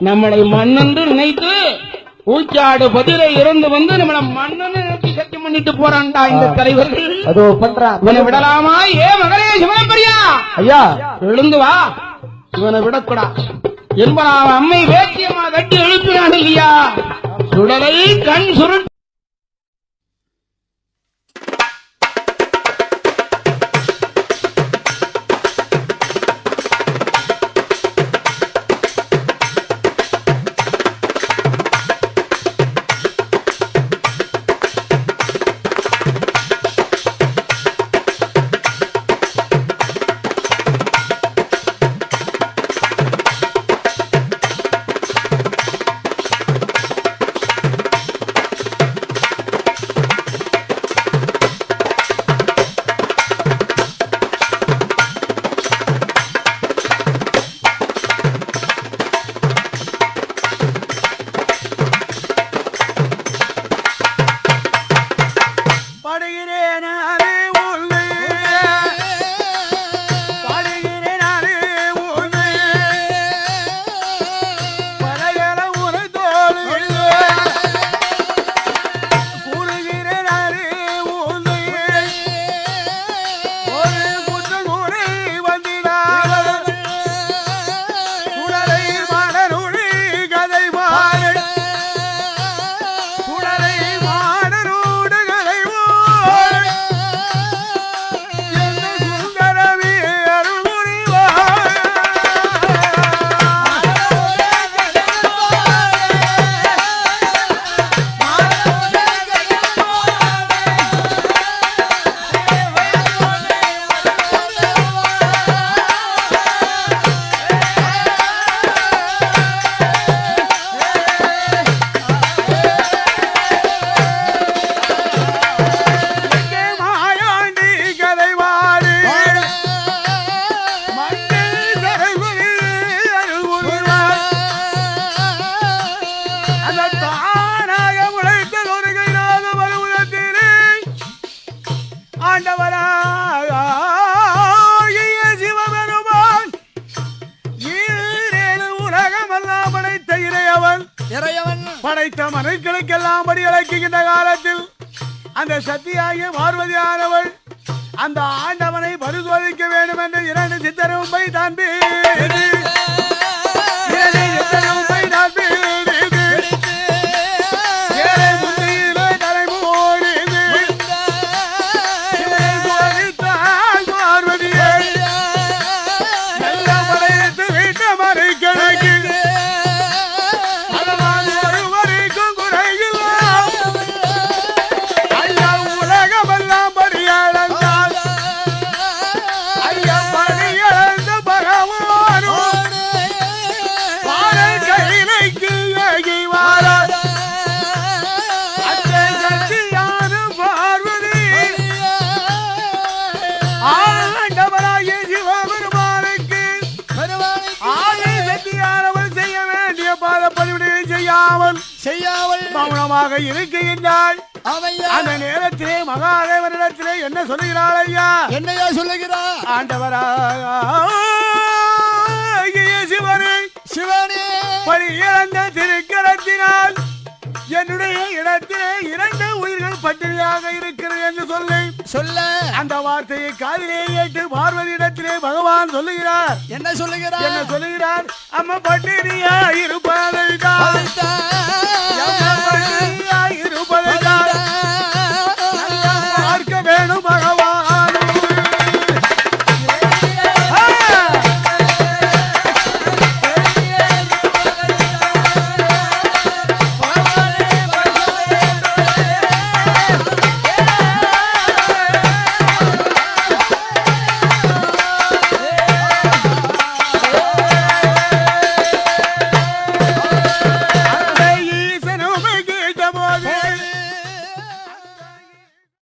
நம்மளை மண்ணென்று நினைத்து ஊச்சாடு பதிலை இறந்து வந்து நம்மள மண்ணன்னு நினைத்து சத்தியம் பண்ணிட்டு போறான்டா இந்த தலைவர்கள். அதோ பண்றான். இவனை விடலாமா? மகனே சிவனப்பரியா, ஐயா எழுந்து வா. இவனை விடக்கூடா என்பன அம்மை வேத்தியமா கட்டி எழுப்பினான் இல்லையா? சுடலை கண் சுருட்டு படைத்த மனுக்களுக்கெல்லாம் படி அழைக்கின்ற காலத்தில் அந்த சத்தியாகிய பார்வதியானவள் அந்த ஆண்டவனை பரிசோதிக்க வேண்டும் என்று இரண்டு சித்தரும் போய் தான் மௌனமாக இருக்கின்றாள். அந்த நேரத்திலே மகாதேவனிடத்திலே என்ன சொல்லுகிறாள் ஐயா? என்னையா சொல்லுகிறார்? ஆண்டவரா சிவனே சிவனே பழி இழந்த திருக்கரத்தினால் என்னுடைய இடத்திலே இரண்டு உயிர்கள் பட்டினியாக இருக்கிறது என்று சொல்ல அந்த வார்த்தையை காதிலே கேட்டு பார்வதி இடத்திலே பகவான் சொல்லுகிறார். என்ன சொல்லுகிறார்? அம்மா பட்டினியா இருப்பதை